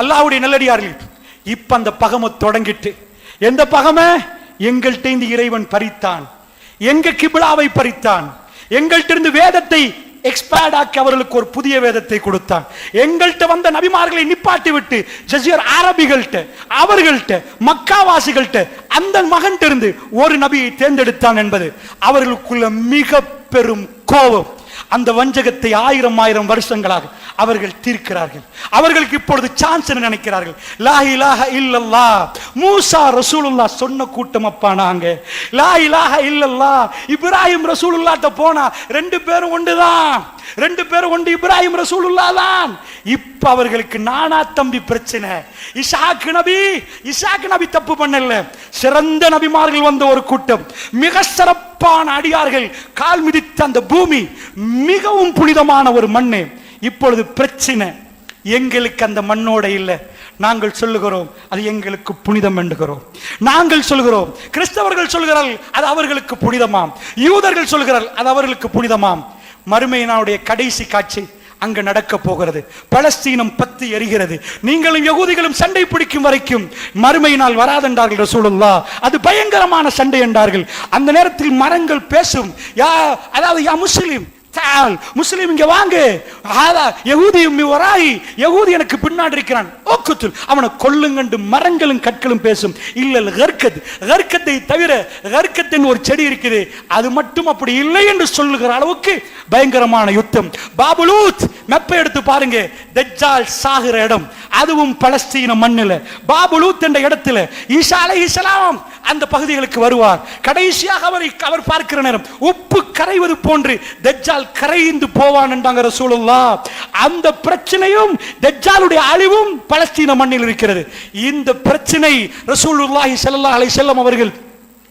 அல்லாஹ்வுடைய நல்லடியார்கள், இப்ப அந்த பகமை தொடங்கிட்டு, எந்த பகமை? எங்கள்கிட்ட இருந்து இறைவன் பறித்தான், எங்க கிபிலாவை பறித்தான், எங்கள்கிட்ட இருந்து வேதத்தை எக்ஸ்பேர்ட் ஆக்கி அவர்களுக்கு ஒரு புதிய வேதத்தை கொடுத்தான். எங்கள்கிட்ட வந்த நபிமார்களை நிப்பாட்டி விட்டு ஜஸீர் அரபிகள்கிட்ட, அவர்கள்ட்ட, மக்காவாசிகள்கிட்ட, அந்த மகன்கிட்ட இருந்து ஒரு நபியை தேர்ந்தெடுத்தான் என்பது அவர்களுக்குள்ள மிக பெரும் கோபம். அந்த வஞ்சகத்தை 1000 வருஷங்களாக அவர்கள் தீர்க்கிறார்கள். அவர்களுக்கு இப்பொழுது சான்ஸ் நினைக்கிறார்கள். லா இலாஹ இல்லல்லாஹ், மூசா ரசூலுல்லாஹ் சொன்ன கூட்டம் அப்பா நாங்க. லா இலாஹ இல்லல்லாஹ், இப்ராஹிம் ரசூலுல்லாஹ்ட்ட போனா 2 பேரும் ஒன்றுதான், 2 பேரும் ஒன்று, இப்ராஹிம் ரசூலுல்லாஹ் தான். இப்ப அவர்களுக்கு நானா தம்பி பிரச்சனை. இசாக் நபி தப்பு பண்ணல, சிறந்த நபிமார்கள் வந்த ஒரு கூட்டம், மிக சிறப்பான அடியார்கள் கால் மிதித்த அந்த பூமி மிகவும் புனிதமான ஒரு மண்ணு. இப்பொழுது பிரச்சனை எங்களுக்கு அந்த மண்ணோட இல்லை. நாங்கள் சொல்லுகிறோம் அது எங்களுக்கு புனிதம் என்கிறோம். நாங்கள் சொல்கிறோம், கிறிஸ்தவர்கள் சொல்கிறார்கள் அது அவர்களுக்கு புனிதமாம், யூதர்கள் சொல்கிறார்கள் அது அவர்களுக்கு புனிதமாம். மறுமையினுடைய கடைசி காட்சி அங்க நடக்க போகிறது. பலஸ்தீனம் பத்தி எரிகிறது. நீங்களும் யகூதிகளும் சண்டை பிடிக்கும் வரைக்கும் மறுமை நாள் வராதென்றார்கள் ரசூலுல்லாஹ். அது பயங்கரமான சண்டை என்றார்கள். அந்த நேரத்தில் மரங்கள் பேசும். அதாவது யா முஸ்லிம் தால், முஸ்லிம் இங்க வாங்க, யகூதி எனக்கு பின்னாடி இருக்கிறான், அவனை கொல்லுங்கண்டு மரங்களும் கற்களும் பேசும். இல்ல கர்க்கத்தை தவிர கர்க்கத்தின் ஒரு செடி இருக்குது, அது மட்டும் அப்படி இல்லை என்று சொல்லுகிற அளவுக்கு பயங்கரமான யுத்தம். பாபுலூத் மெப்பை எடுத்து பாருங்க, தஜ்ஜால் சாகிற இடம் அதுவும் பலஸ்தீன மண்ணில். பாபுலூத் என்ற இடத்துல ஈசா அலைஹிஸ்ஸலாம் அந்த பகுதிகளுக்கு வருவார். கடைசியாக அவர் பார்க்கிற நேரம் உப்பு கரைவது போன்று தஜ்ஜால் கரைந்து போவான் என்றாங்க ரசூலுல்லாஹ். அந்த பிரச்சனையும் தஜ்ஜாலுடைய அழிவும் பலஸ்தீன மண்ணில் இருக்கிறது. இந்த பிரச்சனை ரசூலுல்லாஹி ஸல்லல்லாஹு அலைஹி வஸல்லம் அவர்கள்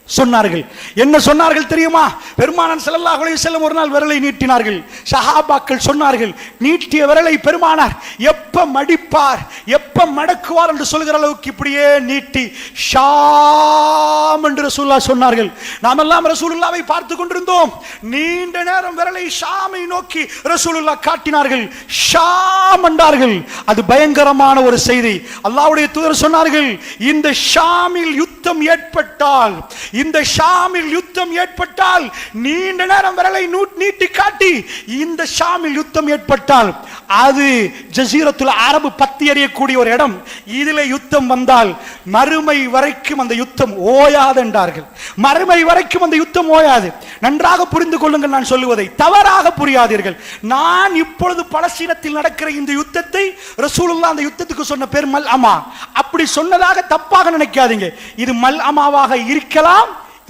சொன்னார்கள். என்ன சொன்னார்கள் தெரியுமா? பெருமானார் ஸல்லல்லாஹு அலைஹி வஸல்லம் ஒரு நாள் விரலை நீட்டினார்கள். சஹாபாக்கள் சொன்னார்கள், நீட்டிய விரலை பெருமானார் எப்ப மடிப்பார், எப்ப மடக்குவார் என்று சொல்கிற அளவுக்கு இப்படியே நீட்டி ஷாம் என்று ரசூலுல்லாஹ் சொன்னார்கள். நாம் எல்லாம் ரசூலுல்லாஹ்வை பார்த்து கொண்டிருந்தோம். நீண்ட நேரம் விரலை ஷாமை நோக்கி ரசூலுல்லாஹ் காட்டினார்கள், ஷாம் என்றார்கள். அது பயங்கரமான ஒரு செய்தி. அல்லாஹ்வுடைய தூதர் சொன்னார்கள், இந்த ஷாமில் யுத்தம் ஏற்பட்டால், இந்த ஷாமில் யுத்தம் ஏற்பட்டால், நீண்ட நேரம் விரலை நீட்டி காட்டி இந்த ஷாமில் யுத்தம் ஏற்பட்டால் அது ஜஸீரத்துல் அரபு பத்தி எறியக்கூடிய ஒரு இடம். இதிலே யுத்தம் வந்தால் மறுமை வரைக்கும் அந்த யுத்தம் ஓயாது என்றார்கள். மறுமை வரைக்கும் அந்த யுத்தம் ஓயாது. நன்றாக புரிந்து கொள்ளுங்கள், நான் சொல்லுவதை தவறாக புரியாதீர்கள். நான் இப்பொழுது பலஸ்தீனத்தில் நடக்கிற இந்த யுத்தத்தை ரசூலுல்லாஹ் அந்த யுத்தத்துக்கு சொன்ன பேர் மல் அமா. அப்படி சொன்னதாக தப்பாக நினைக்காதீங்க. இது மல் அமாவாக இருக்கலாம்,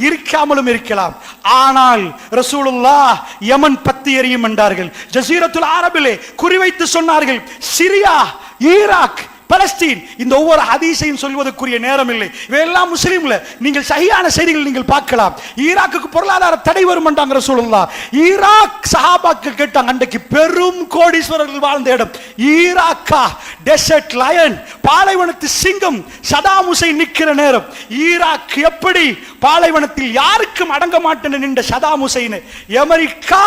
இருக்காமலும் இருக்கலாம். ஆனால் ரசூலுல்லாஹ் யமன் பத்தி எரியும் என்றார்கள். ஜஸீரத்துல் அரபிலே குறிவைத்து சொன்னார்கள். சிரியா, ஈராக், பலஸ்தீன், இந்த ஒவ்வொரு ஹதீஸையும் சொல்வதற்குரிய நேரம் இல்லை. இவையெல்லாம் முஸ்லிம்ல நீங்கள் சஹீஹான செய்திகள் நீங்கள் பார்க்கலாம். ஈராக்குக்கு பொருளாதார தடை வரும் என்றாங்க ரசூலுல்லாஹ். ஈராக் சஹாபாக்கள் கேட்டாங்க, அன்றைக்கு பெரும் கோடீஸ்வரர்கள் வாழ்ந்த இடம் ஈராக்கா? டெசர்ட் லயன், பாலைவனத்து சிங்கம் சதாம் ஹுசைன் நிற்கிற நேரம். ஈராக் எப்படி பாலைவனத்தில் யாருக்கும் அடங்க மாட்டேன் நின்ற சதாம் ஹுசைன், அமெரிக்கா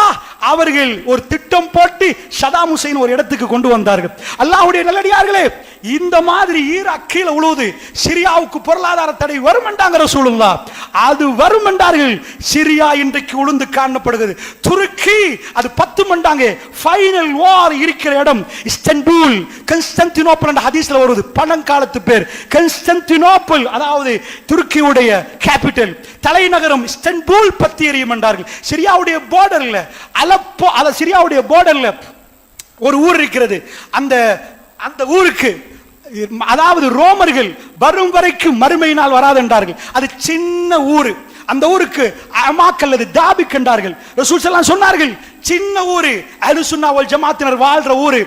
அவர்கள் ஒரு திட்டம் போட்டு சதாம் ஹுசைன் ஒரு இடத்துக்கு கொண்டு வந்தார்கள். அல்லாஹ்வுடைய நல்லடியார்களே, இந்த மாதிரி ஈராக் கீழே உழுவுது. சிரியாவுக்கு பொருளாதார தடை வரும் என்றாங்க ரசூலுல்லாஹ். அது வரும் என்றார்கள். சிரியா இன்றைக்கு உளுந்து காணப்படுகிறது. துருக்கி அது 10 மண்டாங்க. ஃபைனல் வார் இருக்கிற இடம் இஸ்தான்புல், கான்ஸ்டான்டினோப்பிள் என்ற ஹதீஸ்ல வருது. பழங்காலத்து பேர் கான்ஸ்டான்டினோப்பிள், அதாவது துருக்கியுடைய கேபிட்டல், தலைநகரம் இஸ்தான்புல் பத்தி எரியும் என்றார்கள். சிரியாவுடைய பார்டர்ல அலப்போ, அத சிரியாவுடைய பார்டர்ல ஒரு ஊர் இருக்கிறது. அந்த ஊருக்கு, அதாவது ரோமர்கள் வரும் வரைக்கும் மறுமை நாள் வராது என்றார்கள். அது சின்ன ஊரு. அந்த ஊருக்கு அமாக் அல்லது தாபிக் என்றார்கள். ரசூல் ஸல்லல்லாஹு அலைஹி வஸல்லம் சொன்னார்கள், சின்ன ஊரு, அஹ்லுஸ் சுன்னா வல் ஜமாத்தினர் வாழ்ற ஊரு.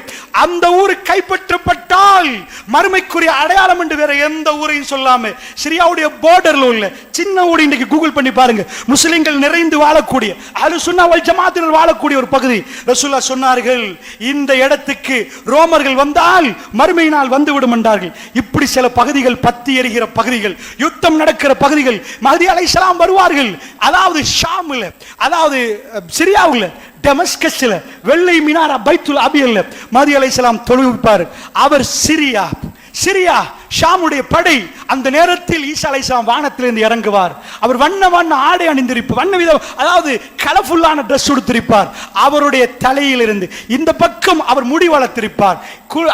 அந்த ஊரு கைப்பற்றப்பட்டால் மறுமைக்குரிய அடையாளம் என்று வேற எந்த ஊரையும் சொல்லாம சிரியாவுடைய பார்டர்ல உள்ள சின்ன ஊர், இன்னைக்கு கூகுள் பண்ணி பாருங்க, முஸ்லிம்கள் நிறைந்து வாழக்கூடிய, அஹ்லுஸ் சுன்னா வல் ஜமாத்தினர் வாழக்கூடிய ஒரு பகுதி. ரசூலுல்லாஹ் சொன்னார்கள், இந்த இடத்துக்கு ரோமர்கள் வந்தால் மறுமை நாள் வந்து விடும் என்றார்கள். இப்படி சில பகுதிகள் பத்தி எரிகிற பகுதிகள், யுத்தம் நடக்கிற பகுதிகள். மஹ்தி அலைஹிஸ்ஸலாம் வருவார்கள். அதாவது ஷாம்ல, அதாவது சிரியாவுல டெமஸ்கஸ்ல வெள்ளை மினாரா பைத்துல் அபியல்ல மஹதி அலைஹிஸ்ஸலாம் தொழுவிப்பார். அவர் சிரியா ஷாமுடைய படை. அந்த நேரத்தில் ஈசா அலைஹிஸ்ஸலாம் வானத்திலிருந்து இறங்குவார். அவர் வண்ண வண்ண ஆடை அணிந்திருப்பார், வண்ண வித, அதாவது கலர்ஃபுல்லான ட்ரெஸ் உடுத்திருப்பார். அவருடைய தலையிலிருந்து இந்த பக்கம் அவர் முடி வளர்த்திருப்பார்.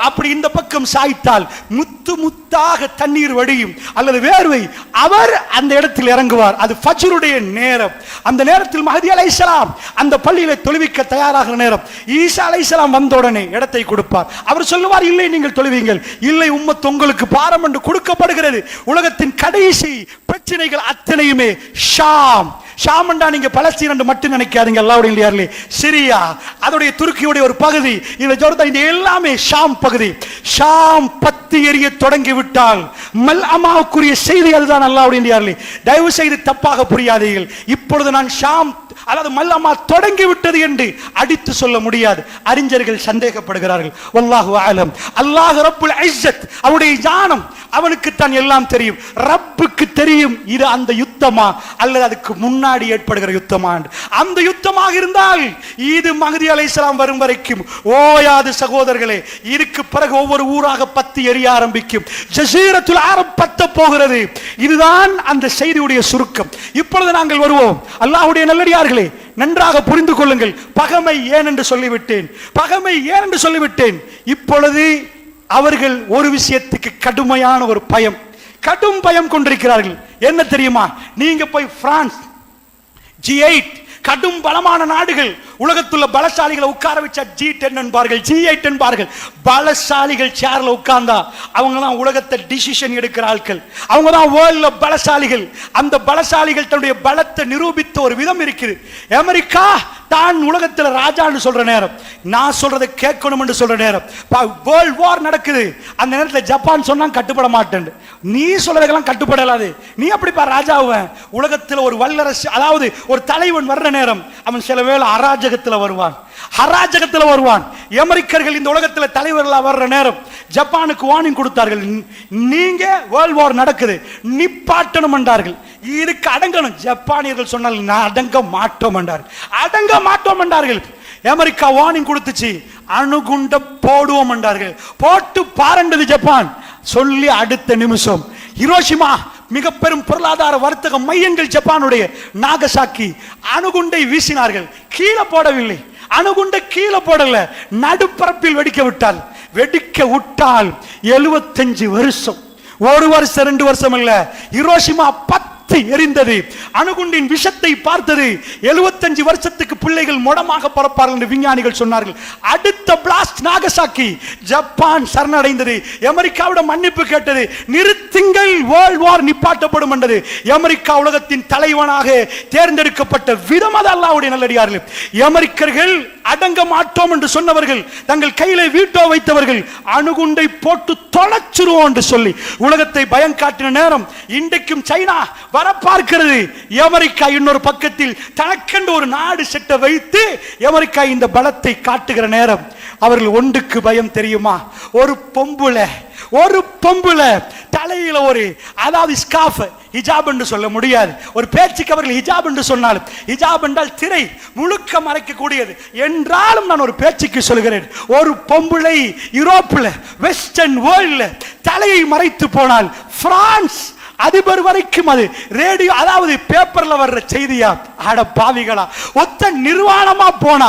அப்படி இந்த பக்கம் சாய்த்தால் முத்து முத்தாக தண்ணீர் வடியும் அல்லது வேர்வை. அவர் அந்த இடத்தில் இறங்குவார். அது ஃபஜ்ருடைய நேரம். அந்த நேரத்தில் மஹதி அலைஹிஸ்ஸலாம் அந்த பள்ளியில தொழுவிக்க தயாராகிற நேரம். ஈசா அலைஹிஸ்ஸலாம் வந்த உடனே இடத்தை கொடுப்பார். அவர் சொல்லுவார், இல்லை நீங்கள் தொழுவீங்கள், இல்லை உம்மத் உங்களுக்கு பாரம் என்று கொடுக்கப்படுகிறது. உலகத்தின் கடைசி பிரச்சனைகள் அத்தனையுமே ஷாம். ஷாம் என்றா நீங்க பலஸ்தீன் என்று மட்டும் நினைக்காதீங்க. அல்லாஹ்வுடைய சிரியா, அதோடைய துருக்கியுடைய ஒரு பகுதி, இந்த ஜோர்தான், இந்த எல்லாமே ஷாம் பகுதி. ஷாம் பத்தி எரிய தொடங்கி விட்டால் மல்அமாவுக்குரிய செய்தி அதுதான். அல்லாஹ்வுடைய தயவு செய்து தப்பாக புரியாதீர்கள். இப்பொழுது நான் ஷாம், அதாவது மல்அமா தொடங்கி விட்டது என்று அடித்து சொல்ல முடியாது. அறிஞர்கள் சந்தேகப்படுகிறார்கள். வல்லாஹு அலம். அல்லாஹ் ரப்புல் இஸ்ஸத், அவருடைய ஞானம், அவனுக்கு தான் எல்லாம் தெரியும். ரப்புக்கு தெரியும் இது அந்த யுத்தமா அல்லது அதுக்கு முன்னாடி ஏற்படுகிற யுத்தமா. அந்த யுத்தமாக இருந்தால் இது மஹதி அலைஹிஸ்ஸலாம் வரும் வரைக்கும் ஓயாது சகோதரர்களே. இதுக்கு பிறகு ஒவ்வொரு ஊராக பத்தி எரிய ஆரம்பிக்கும். ஜஸீரத்துல் அரப் பத்த போகிறது. இதுதான் அந்த செய்தியுடைய சுருக்கம். இப்பொழுது நாங்கள் வருவோம். அல்லாஹ்வுடைய நல்லடியார்களே, நன்றாக புரிந்து கொள்ளுங்கள். பகைமை ஏன் என்று சொல்லிவிட்டேன், பகைமை ஏன் என்று சொல்லிவிட்டேன். இப்பொழுது அவர்கள் ஒரு விஷயத்துக்கு கடுமையான ஒரு பயம், கடும் பயம் கொண்டிருக்கிறார்கள். என்ன தெரியுமா? நீங்க போய் பிரான்ஸ், G8 கடும் பலமான நாடுகள், உலகத்துள்ள பலசாலிகளை உட்கார வச்சா G10 என்பார்கள், G8 என்பார்கள். பலசாலிகள் சேர்ல உட்கார்ந்தா அவங்க தான் உலகத்தை டிசிஷன் எடுக்கிற ஆட்கள், அவங்க தான் வேர்ல்ட்ல பலசாலிகள். அந்த பலசாலிகள் தன்னுடைய பலத்தை நிரூபித்த ஒரு விதம் இருக்குது. அமெரிக்கா தான் உலகத்துல ராஜான்னு சொல்ற நேரம், நான் சொல்றதை கேட்கணும் என்று சொல்ற நேரம், வேர்ல்ட் வார் நடக்குது. அந்த நேரத்தில் ஜப்பான் சொன்னா கட்டுப்பட மாட்டேன், நீ சொல்றதுக்கெல்லாம் கட்டுப்படலாது, நீ அப்படிப்பா ராஜாவுவன். உலகத்தில் ஒரு வல்லரசு, அதாவது ஒரு தலைவன் வர்ற நேரம் அவன் சில வேளை அராஜகத்தில் வருவான், அராஜகத்தில் வருவான். அமெரிக்கர்கள் இந்த உலகத்தில் தலைவர்களாக வர்ற நேரம் ஜப்பானுக்கு வார்னிங் கொடுத்தார்கள், நீங்க வேர்ல்ட் வார் நடக்குது, நிப்பாட்டணும் என்றார்கள். இதுக்கு அடங்கணும். ஜப்பானியர்கள் சொன்னால் நான் அடங்க மாட்டோம் என்றார்கள், அடங்க மாட்டோம் என்றார்கள். அமெரிக்கா வார்னிங் கொடுத்துச்சு, அணுகுண்ட போடுவோம் என்றார்கள். போட்டு பாருண்டது ஜப்பான். சொல்லி அடுத்த நிமிஷம் ஹிரோஷிமா, மிக பெரும் பொருளாதார வர்த்தக மையங்கள் ஜப்பானுடைய நாகசாக்கி, அணுகுண்டை வீசினார்கள். கீழே போடவில்லை, அணுகுண்டை கீழே போடல, நடுப்பரப்பில் வெடிக்க விட்டால், வெடிக்க விட்டால் 75 வருஷம், ஒரு வருஷம் 2 வருஷம் இல்ல, ஹிரோஷிமா எரிந்தது. அணுகுண்டின் விஷத்தை பார்த்தது. 75 வருஷத்துக்கு பிள்ளைகள் முடமாக பிறப்பார்கள் என்று விஞ்ஞானிகள் சொன்னார்கள். அடுத்த பிளாஸ்ட் நாகசாக்கி, ஜப்பான் சரணடைந்தது. அமெரிக்காவிடம் மன்னிப்பு கேட்டது, நிறுத்துங்கள், வேர்ல்ட் வார் நிப்பாட்டப்படும் என்றது. அமெரிக்கா உலகத்தின் தலைவனாக தேர்ந்தெடுக்கப்பட்ட விதம் அது. அல்லாஹ்வுடைய நல்லடியார்கள், அமெரிக்கர்கள் அடங்க மாட்டோம் என்று சொன்னவர்கள், தங்கள் கையிலே வீட்டோ வைத்தவர்கள், அணுகுண்டை போட்டு தொலைச்சிருவோம் என்று சொல்லி உலகத்தை பயம் காட்டின நேரம் இன்றைக்கும் சைனா வர பார்க்கிறது. அமெரிக்கா இன்னொரு பக்கத்தில் தனக்கென்று ஒரு நாடு செட்ட வைத்து அமெரிக்கா இந்த பலத்தை காட்டுகிற நேரம் அவர்கள் ஒன்றுக்கு பயம் தெரியுமா? ஒரு பொம்புல தலையில ஒரு, அதாவது ஸ்கார்ஃப், ஹிஜாப் என்று சொல்ல முடியாது, ஒரு பேச்சுக்கு அவர்கள் ஹிஜாப் என்று சொன்னாலும், ஹிஜாப் என்றால் திரை முழுக்க மறைக்கக்கூடியது என்றாலும் நான் ஒரு பேச்சுக்கு சொல்கிறேன், ஒரு பொம்புளை யூரோப்ல வெஸ்டர்ன் வேர்ல்ட்ல தலையை மறைத்து போனால் பிரான்ஸ் அதிபர் வரைக்கும் அது ரேடியோ, அதாவது பேப்பர்ல வர்ற செய்தியா? அட பாவிகளா, ஒத்த நிர்வாணமா போனா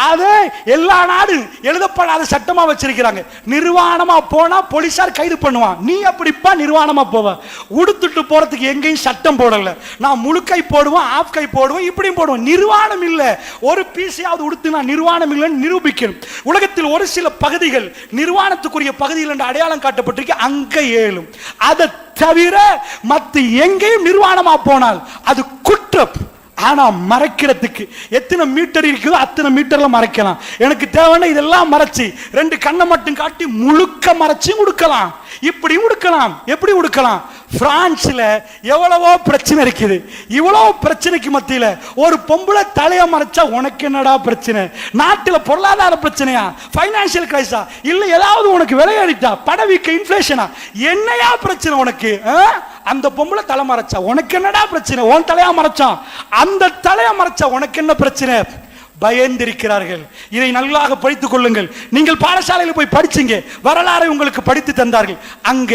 அதே எல்லா நாடு எழுதப்படாத சட்டமா வச்சிருக்கிறாங்க. நிர்வாணமா போனா போலீசார் கைது பண்ணுவான். நீ அப்படிப்பா நிர்வாணமா போவ? உடுத்துட்டு போறதுக்கு எங்கேயும் சட்டம் போடல. நான் முழு கை போடுவேன், ஆஃப் கை போடுவேன், இப்படியும் போடுவேன். நிர்வாணம் இல்ல, ஒரு பீஸையாவது உடுத்து நான் நிர்வாணம் இல்லைன்னு நிரூபிக்கணும். உலகத்தில் ஒரு சில பகுதிகள் நிர்வாணத்துக்குரிய பகுதிகள் என்று அடையாளம் காட்டப்பட்டிருக்கு, அங்க ஏழும். அதை தவிர மத்த எங்கேயும் நிர்வாணமா போனால் அது குற்றம். ஆனா மறைக்கிறதுக்கு எத்தனை மீட்டர் இருக்குதோ அத்தனை மீட்டர்ல மறைக்கலாம். எனக்கு தேவைன்னா இதெல்லாம் மறைச்சு 2 கண்ணை மட்டும் காட்டி முழுக்க மறைச்சு உடுக்கலாம். இப்படி உடுக்கலாம். எப்படி உடுக்கலாம்? பிரான்ஸ்ல எவ்வளவோ பிரச்சனை இருக்குது. இவ்வளவு பிரச்சனைக்கு மத்தியில ஒரு பொம்பளை தலையை மறைச்சா உனக்கு என்னடா பிரச்சனை? நாட்டில் பொருளாதார பிரச்சனையா? பைனான்சியல் கிரைஸா? இல்ல ஏதாவது உனக்கு விலையடித்தா? படவிக்க இன்ஃபிளேஷனா? என்னையா பிரச்சனை உனக்கு? அந்த பொம்பளை தலை மறைச்சா உனக்கு என்னடா பிரச்சனை? உன் தலையா மறைச்சான், அந்த தலையை மறைச்சா உனக்கு என்ன பிரச்சனை? பயந்திருக்கிறார்கள். இதை நல்லாக படித்துக் கொள்ளுங்கள். நீங்கள் பாடசாலையில் போய் படிச்சீங்க, வரலாறை உங்களுக்கு படித்து தந்தார்கள். அங்க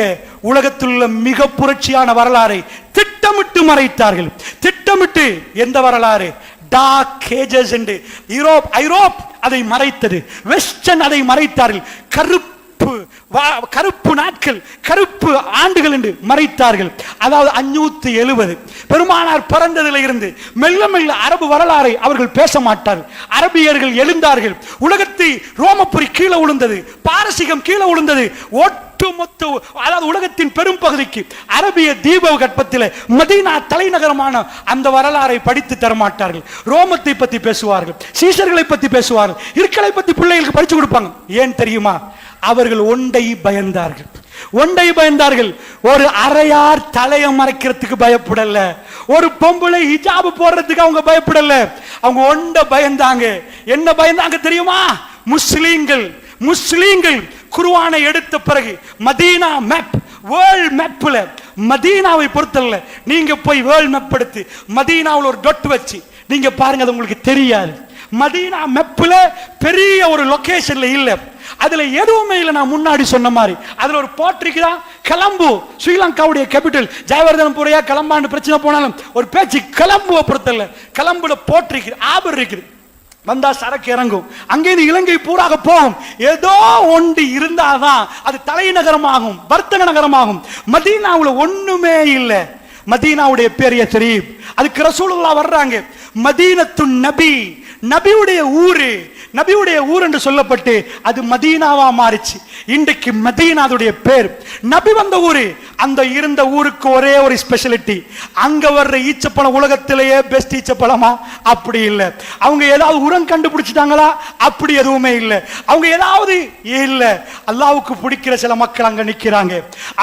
உலகத்தில் உள்ள மிக புரட்சியான வரலாறை திட்டமிட்டு மறைத்தார்கள். திட்டமிட்டு. எந்த வரலாறு? டார்க் ஏஜஸ் என்று ஐரோப் அதை மறைத்தது, வெஸ்டர்ன் அதை மறைத்தார்கள். கருப்பு நாட்கள், கருப்பு ஆண்டுகள் என்று மறைத்தார்கள். அதாவது 570 பெருமானார் பிறந்ததில் இருந்து மெல்ல மெல்ல அரபு வரலாறை அவர்கள் பேச மாட்டார்கள். அரபியர்கள் எழுந்தார்கள். உலகத்தை ரோமபுரி கீழே விழுந்தது, பாரசீகம் கீழே விழுந்தது. ஒட்டுமொத்த அதாவது உலகத்தின் பெரும் பகுதிக்கு அரபிய தீப கற்பத்தில் மதீனா தலைநகரமான அந்த வரலாறை படித்து தரமாட்டார்கள். ரோமத்தை பத்தி பேசுவார்கள், சீசர்களை பத்தி பேசுவார்கள், இருக்களை பத்தி பிள்ளைகளுக்கு படிச்சு கொடுப்பாங்க. ஏன் தெரியுமா? அவர்கள் ஒன்றை பயந்தார்கள். ஒன்றை பயந்தார்கள். ஒரு அரையார் தலையை மறைக்கிறதுக்கு பயப்படல, ஒரு பொம்பளை ஹிஜாப் போடுறதுக்கு அவங்க பயப்படல. அவங்க ஒன்றை பயந்தாங்க. என்ன பயந்தாங்க தெரியுமா? முஸ்லீம்கள் குர்ஆனை எடுத்த பிறகு மதீனா மேப், வேர்ல்ட் மேப்ல மதீனாவை பொறுத்தல்ல, நீங்க போய் வேர்ல்ட் மேப் எடுத்து மதீனாவில் ஒரு டொட் வச்சு நீங்க பாருங்க, அது உங்களுக்கு தெரியாது. மதீனா மேப்ல பெரிய ஒரு லொகேஷன்ல இல்ல, அதுல எதுவுமே இல்லை. நான் முன்னாடி சொன்ன மாதிரி அதுல ஒரு போட்டிருக்குதா, கொலம்போ ஸ்ரீலங்காவுடைய கேபிட்டல். ஜெயவர்தனபுரையா கொலம்பான்னு பிரச்சனை போனாலும் ஒரு பேச்சு கொலம்போவை பொறுத்தல்ல, கொலம்புல போட்டிருக்கு, ஆபர் இருக்குது. வந்தா சரக்கு இறங்கும், அங்கேருந்து இலங்கை பூராக போகும். ஏதோ ஒன்று இருந்தாதான் அது தலைநகரமாகும், வர்த்தக நகரமாகும். மதீனாவுல ஒண்ணுமே இல்லை. மதீனாவுடைய பேரிய தெரியும். அதுக்கு ரசூலுல்லாஹ் வர்றாங்க. மதீனத்து நபி, நபியுடைய ஊரு, நபியுடைய ஊர் என்று சொல்லப்பட்டு அது மதீனாவா மாறிச்சு. இன்றைக்கு மதீனாவுடைய பேர். நபி வந்த ஊரு. அந்த இருந்த ஊருக்கு ஒரே ஒரு ஸ்பெஷாலிட்டி, அங்க வர்ற ஈச்சப்பழம் உலகத்திலேயே பெஸ்ட் ஈச்சப்பழமா? அப்படி இல்லை. அவங்க ஏதாவது உரம் கண்டுபிடிச்சிட்டாங்களா? அப்படி எதுவுமே இல்லை. அவங்க ஏதாவது இல்ல. அல்லாஹ்வுக்கு பிடிக்கிற சில மக்கள் அங்க நிக்கிறாங்க.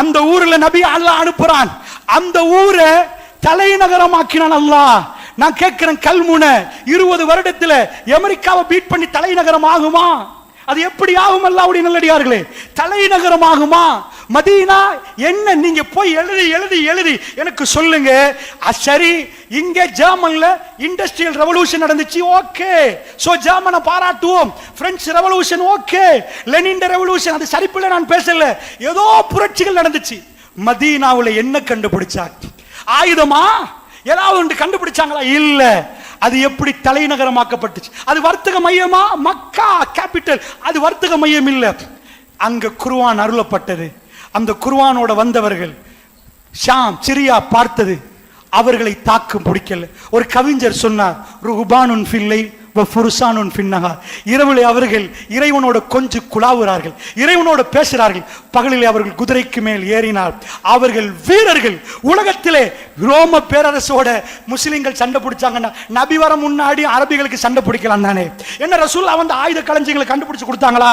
அந்த ஊர்ல நபி அல்லாஹ் அனுப்புறான். அந்த ஊரை தலைநகரமாக்கினான் அல்லாஹ். நான் கேட்கிறேன், கல்முனை 20 வருடத்துல அமெரிக்காவை பீட் பண்ணி தலைநகரம் ஆகுமா? அது எப்படி ஆகும்? அல்லாஹ்வுடைய நல்லடியார்களே, தலைநகரம் ஆகுமா? மதீனா என்ன? நீங்க போய் எழுதி எழுதி எழுதி எனக்கு சொல்லுங்க. சரி, இங்க ஜெர்மன்ல இண்டஸ்ட்ரியல் ரெவல்யூஷன் நடந்துச்சு, ஓகே, சோ ஜெர்மனை பாராட்டுவோம். French revolution okay, Lenin revolution, அது சரிப்பில்லை, நான் பேசல. ஏதோ புரட்சிகள் நடந்துச்சு. மதீனாவுல என்ன கண்டுபிடிச்சாங்க? ஆயுதமா? ஏதாவது ஒன்று கண்டுபிடிச்சாங்களா? இல்ல. அது எப்படி தலைநகரமாக்கப்பட்டுச்சு? அது வர்த்தக மையமா? மக்கா கேபிட்டல், அது வர்த்தக மையம் இல்ல. அங்க குர்ஆன் அருளப்பட்டது. அந்த குர்ஆனோட வந்தவர்கள் ஷாம், சிரியா பார்த்தது, அவர்களை தாக்கும் பிடிக்கல. ஒரு கவிஞர் சொன்னார், ருஹ்பானுன் ஃபில்லை வஃபுர்சானுன் ஃபின்னஹார். இரவிலே அவர்கள் இறைவனோட கொஞ்சம் குழாவுறார்கள், இறைவனோட பேசுறார்கள். பகலிலே அவர்கள் குதிரைக்கு மேல் ஏறினார். அவர்கள் வீரர்கள். உலகத்திலே ரோம பேரரசோட முஸ்லிம்கள் சண்டை பிடிச்சாங்கன்னா நபி வர முன்னாடி அரபிகளுக்கு சண்டை பிடிக்கலாம் தானே? என்ன ரசூலுல்லாஹ் வந்து ஆயுத களஞ்சியங்களை கண்டுபிடிச்சு கொடுத்தாங்களா?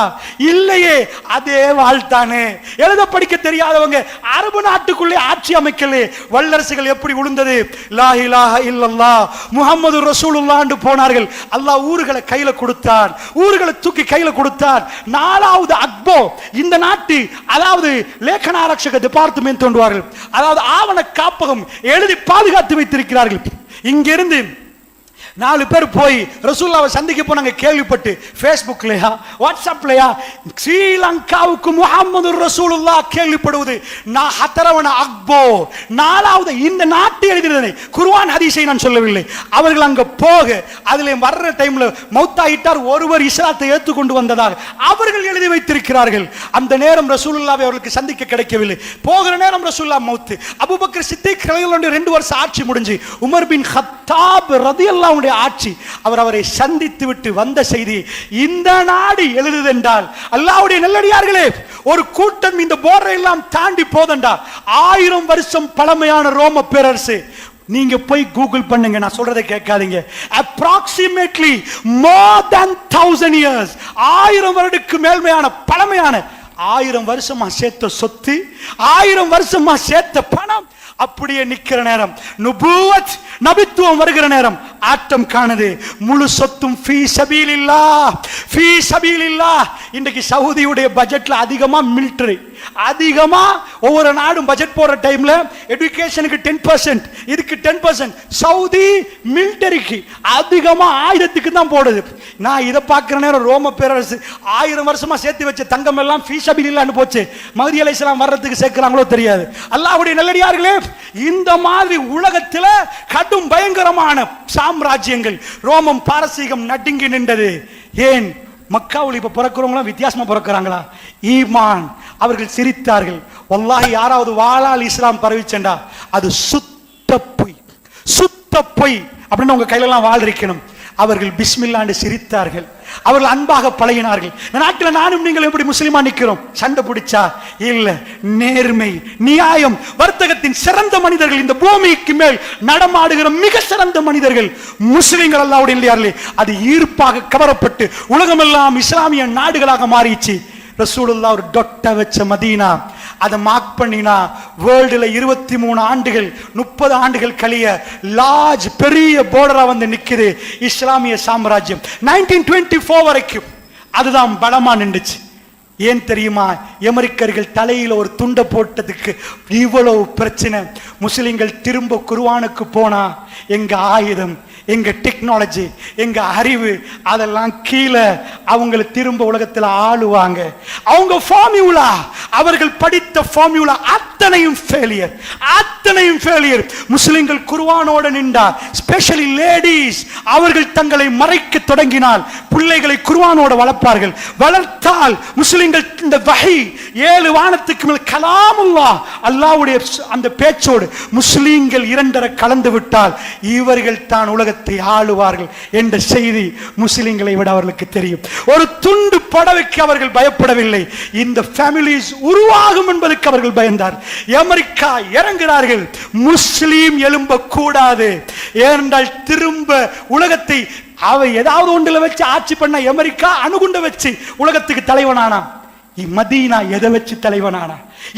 இல்லையே. அதே வாழ்த்தானே. எழுத படிக்க தெரியாதவங்க அரபு நாட்டுக்குள்ளே ஆட்சி அமைக்கலே. வல்லரசுகள் எப்படி விழுந்தது? லா இலாஹ இல்லல்லாஹ் முஹம்மது ரசூலுல்லாஹ் என்று போனார்கள். அல்லாஹ் ஊர்களை கையில கொடுத்தார், ஊர்களை தூக்கி கையில கொடுத்தார். 4வது அக்போ இந்த நாட்டு, அதாவது லேಖனாரட்சக டிபார்ட்மெண்ட் தோன்றுவார்கள், அதாவது ஆவண காப்பகம் எழுதி பாதுகாத்து வைத்திருக்கிறார்கள். இங்கிருந்து 4 பேர் போய் ரசூலுல்லாஹ்வை சந்திக்க போனாங்க. கேள்விப்பட்டு ஃபேஸ்புக்லயா வாட்ஸ்அப்லயா ஸ்ரீலங்காவுக்கு முஹம்மது ரசூலுல்லாஹ் கேள்விப்படுவது நான் ஹத்தரவன அக்போ 4வது இந்த நாட்டை எழுதினதை குர்ஆன் ஹதீஸை நான் சொல்லவில்லை. அவர்கள் அங்க போக அதிலே வர்ற டைம்ல மௌத்தாயிட்டார் ஒருவர் இஸ்லாத்தை ஏற்றுக்கொண்டு வந்ததாக அவர்கள் எழுதி வைத்திருக்கிறார்கள். அந்த நேரம் ரசூலுல்லாஹ்வை அவர்களுக்கு சந்திக்க கிடைக்கவில்லை. போகிற நேரம் ரசூலுல்லாஹ் மௌத். அபூபக்கர் சித்திக் ரலியல்லாஹு 2 வருஷம் ஆட்சி முடிஞ்சு உமர் பின் கத்தாப் ரலியல்லாஹு ஆட்சி. அவரை சந்தித்து விட்டு வந்த செய்தி இந்த நாடு எழுதுதென்றால் அல்லாஹ்வுடைய நல்லடியார்களே, ஒரு கூட்டம் இந்த போர்டரை எல்லாம் தாண்டி போதண்டா 1000 வருஷம் பழமையான ரோம பேரரசு. நீங்க போய் கூகுள் பண்ணுங்க, நான் சொல்றதை கேட்காதீங்க. approximately more than 1000 years, 1000 வருடத்துக்கு மேல்மையான பழமையான 1000 வருஷமா சேர்த்த சொத்து, 1000 வருஷமா சேர்த்த பணம் அப்படியே நிக்கிற நேரம், நுபுவத் நபித்துவம் வருகிற நேரம் ஆட்டம் காணுது. முழு சொத்தும் ஃபீ சபீலில்லாஹ், ஃபீ சபீலில்லாஹ். இன்றைக்கு சவுதியுடைய பட்ஜெட்ல அதிகமா மிலிட்டரி, அதிகமா ஒவ்வொரு நாடும் பட்ஜெட் போற டைம்ல எஜுகேஷனுக்கு 10%, இதுக்கு 10%. சவுதி மிலிட்டரிக்கு அதிகமா ஆயுதத்துக்கு தான் போடுது. நான் இதை பார்க்கிற நேரம் ரோம பேரரசு 1000 வருஷமா சேர்த்து வச்ச தங்கம் எல்லாம் ஃபீஸபிலில்லான்னு போச்சு. மஹ்தி அலைஹிஸ்ஸலாம் வர்றதுக்கு சேர்க்கிறாங்களோ தெரியாது. அல்லாஹ்வுடைய நல்லடியார்களே, இந்த மாதிரி உலகத்துல கடும் பயங்கரமான சாம்ராஜ்யங்கள் ரோமம் பாரசீகம் நடுங்கி நின்றது. ஏன்? மக்காவுல இப்ப பிறக்கிறவங்களாம் வித்தியாசமா பிறக்கிறாங்களா? ஈமான். அவர்கள் சிரித்தார்கள். வல்லாஹி யாராவது வாளால் இஸ்லாம் பரவிச்சேண்டா அது சுத்த பொய், சுத்த பொய் அப்படின்னு உங்க கையில எல்லாம் வாள் இருக்கணும். அவர்கள் பிஸ்மில்லான்னு சிரித்தார்கள். அவர்கள் அன்பாக பழகினார்கள். இந்த நாட்டில் நானும் நீங்கள் எப்படி முஸ்லிமா நிக்கிறோம்? சண்டை பிடிச்சா இல்ல, நேர்மை, நியாயம், வர்த்தகத்தின் சிறந்த மனிதர்கள் இந்த பூமிக்கு மேல் நடமாடுகிற மிக சிறந்த மனிதர்கள் முஸ்லிம்கள். அல்லாஹ்வுடைய இல்லையார்களே, அது ஈர்ப்பாக கவரப்பட்டு உலகமெல்லாம் இஸ்லாமிய நாடுகளாக மாறிச்சு. ரசூலுல்லாஹ் ஒரு டொட்ட வச்ச மதீனா, அதை மார்க் பண்ணினா வேர்ல்டுல 23 ஆண்டுகள் 30 ஆண்டுகள் கழிய லார்ஜ் பெரிய போர்டரா வந்து நிக்குது இஸ்லாமிய சாம்ராஜ்யம். 1924 வரைக்கும் அதுதான் பலமா நின்றுச்சு. ஏன் தெரியுமா? அமெரிக்கர்கள் தலையில ஒரு துண்டை போட்டதுக்கு இவ்வளவு பிரச்சனை. முஸ்லிம்கள் திரும்ப குர்ஆனுக்கு போனா எங்க ஆயுதம், எங்க டெக்னாலஜி, எங்க அறிவு அதெல்லாம் கீழே அவங்களை திரும்ப உலகத்தில் ஆளுவாங்க. அவங்க ஃபார்முலா, அவர்கள் படித்த ஃபார்முலா அத்தனையும் ஃபெயிலியர், அத்தனையும் ஃபெயிலியர். முஸ்லிம்கள் குர்ஆனோட நின்றா, ஸ்பெஷலி லேடீஸ், அவர்கள் தங்களை மறைக்க தொடங்கினால் பிள்ளைகளை குர்ஆனோட வளர்ப்பார்கள். வளர்த்தால் முஸ்லிம்கள் இந்த வஹி 7 வானத்துக்கு மேல் கலாமுல்லாஹ் அல்லாஹ்வுடைய அந்த பேச்சோடு முஸ்லிம்கள் இரண்டரை கலந்து விட்டால் இவர்கள் தான் உலகத்தை ஆளுவார்கள் என்ற செய்தி முஸ்லிம்களை விட அவர்களுக்கு தெரியும். ஒரு துண்டு படவைக்கு அவர்கள் பயப்படவில்லை. இந்த ஃபேமிலிஸ் உருவாகும் என்பதற்கு அவர்கள் பயந்தார். அமெரிக்கா இறங்குகிறார்கள், முஸ்லிம் எழும்ப கூடாது. ஏனென்றால் திரும்ப உலகத்தை அவ ஏதாவது ஒன்றுல வச்சு ஆட்சி பண்ண அமெரிக்கா அணுகுண்ட வச்சு உலகத்துக்கு தலைவனானா. மதீனா எதை வச்சு தலைவனானா?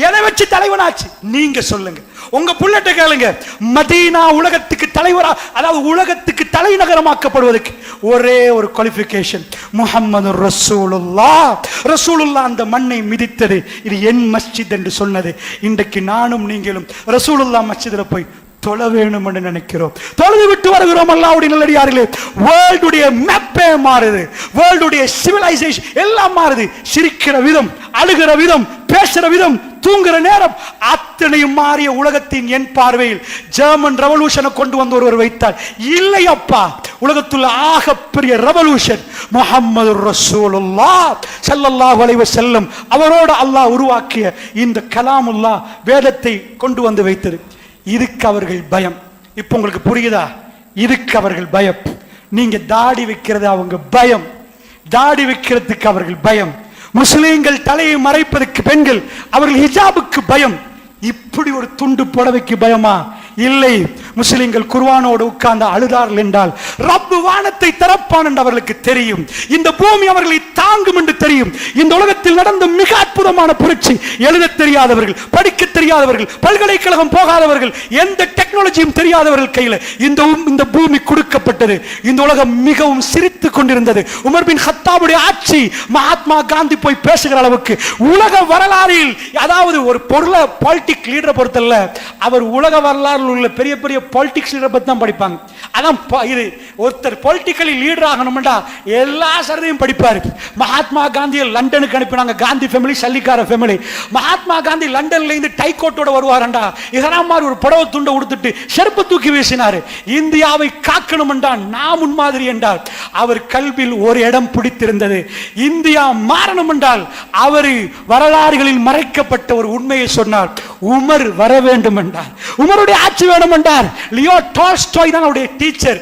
எதை வச்சு தலைவனாச்சு? நீங்க சொல்லுங்க, உங்க புள்ளட்ட கேளுங்க. மதீனா உலகத்துக்கு தலைவரா, அதாவது உலகத்துக்கு தலைநகரமாக்கப்படுவதற்கு ஒரே ஒரு குவாலிஃபிகேஷன், முஹம்மது ரசூலுல்லாஹ். ரசூலுல்லாஹ் அந்த மண்ணை மிதித்தது, இது என் மஸ்ஜித் என்று சொன்னது. இன்றைக்கு நானும் நீங்களும் ரசூலுல்லாஹ் மஸ்ஜிதில் போய் தொழ வேணும் என்று நினைக்கிறோம். தொழுது விட்டு வருகிறோம். அல்லாஹ்வுடைய நல்லடியார்களே, வேர்ல்டுடைய மேப்பே மாறுது, வேர்ல்டுடைய சிவிலைசேஷன் எல்லாம் மாறுது. சிரிக்கிற விதம், அழுகிற விதம், பேசுற விதம், தூங்குற நேரம் அத்தனையும் மாறிய உலகத்தின் என் பார்வையில் ஜெர்மன் ரெவல்யூஷனை கொண்டு வந்து ஒருவர் வைத்தார். இல்லை அப்பா, உலகத்துள்ள ஆகப்பெரிய ரெவல்யூஷன் முஹம்மது ரசூலுல்லாஹ் ஸல்லல்லாஹு அலைஹி வஸல்லம் அவரோட அல்லாஹ் உருவாக்கிய இந்த கலாமுல்லாஹ் வேதத்தை கொண்டு வந்து வைத்தது. இதுக்கு அவர்கள் பயம். இப்ப உங்களுக்கு புரியுதா? இதுக்கு அவர்கள் பயம். நீங்க தாடி வைக்கிறது அவங்க பயம், தாடி வைக்கிறதுக்கு அவர்கள் பயம். முஸ்லிம்கள் தலையை மறைப்பதற்கு பெண்கள், அவர்கள் ஹிஜாபுக்கு பயம். இப்படி ஒரு துண்டு புடவைக்கு பயமா? இல்லை. முஸ்லிம்கள் குர்ஆனோடு உட்கார்ந்து அழுதார்கள் என்றால் ரப்பு வானத்தை திறப்பான் என்று அவர்களுக்கு தெரியும். இந்த பூமி அவர்களை தாங்கும் என்று தெரியும். இந்த உலகத்தில் நடந்த மிக அற்புதமான புரட்சி, எழுத தெரியாதவர்கள், படிக்க தெரியாதவர்கள், பல்கலைக்கழகம் போகாதவர்கள், எந்த டெக்னாலஜியும் தெரியாதவர்கள் கையில் இந்த பூமி கொடுக்கப்பட்டது. இந்த உலகம் மிகவும் சிரித்துக் கொண்டிருந்தது. உமர் பின் கத்தாபுடைய ஆட்சி மகாத்மா காந்தி போய் பேசுகிற அளவுக்கு உலக வரலாறில், அதாவது ஒரு பொருளை பாலிட்டிக் லீடரை பொறுத்தல்ல, அவர் உலக வரலாறு உள்ள பெரிய பெரிய பாலிடிக்ஸ் லீடரை பத்தி தான் படிப்பாங்க. அதான் இது ஒருத்தர் பொலிட்டிக்கலி லீடர் ஆகணும்டா எல்லா சரதையும் படிப்பாரு. மகாத்மா காந்தியை லண்டனுக்கு அனுப்பினாங்க. காந்தி ஃபேமிலி சல்லிக்கார ஃபேமிலி. மகாத்மா காந்தி லண்டன்ல இருந்து டை கோட்டோட வருவாரண்டா, இஹ்ராம் மாதிரி ஒரு புடவை துண்டை உடுத்துட்டு செருப்பு தூக்கி வீசினாரு. இந்தியாவை காக்கணும் என்றால் நான் முன்மாதிரி என்றால் அவர் கல்வியில் ஒரு இடம் பிடித்திருந்தது. இந்தியா மாறணும் என்றால் அவர் வரலாறுகளில் மறைக்கப்பட்ட ஒரு உண்மையை சொன்னார். உமர் வர வேண்டும் என்றார், உமருடைய ஆட்சி வேணும் என்றார். லியோ டால்ஸ்டாய் தான் அவருடைய டீச்சர்.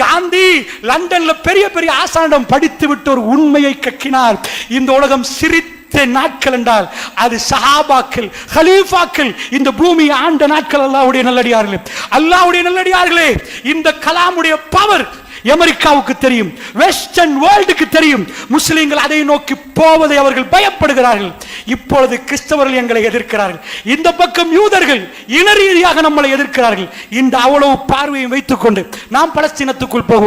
காந்தி லண்டன்ல பெரிய பெரிய ஆசானிடம் படித்து விட்டு ஒரு உண்மையை கக்கினார். இந்த உலகம் சிரித்த நாட்கள் என்றால் அது சஹாபாக்கள், கலீஃபாக்கள், இந்த பூமியை ஆண்ட நாட்கள். அல்லாஹ்வுடைய நல்லடியார்களே, அல்லாஹ்வுடைய நல்லடியார்களே, இந்த கலாமுடைய பவர் அமெரிக்காவுக்கு தெரியும், வெஸ்டர்ன் வேர்ல்டுக்கு தெரியும். முஸ்லிம்கள் அதை நோக்கி போவதை அவர்கள் பயப்படுகிறார்கள். இப்பொழுது கிறிஸ்தவர்கள் எங்களை எதிர்க்கிறார்கள், இந்த பக்கம் யூதர்கள் இன ரீதியாக நம்மளை எதிர்க்கிறார்கள். இந்த அவ்வளவு பார்வையை வைத்துக் கொண்டு நாம் பலஸ்தீனத்துக்குள் போவோம்.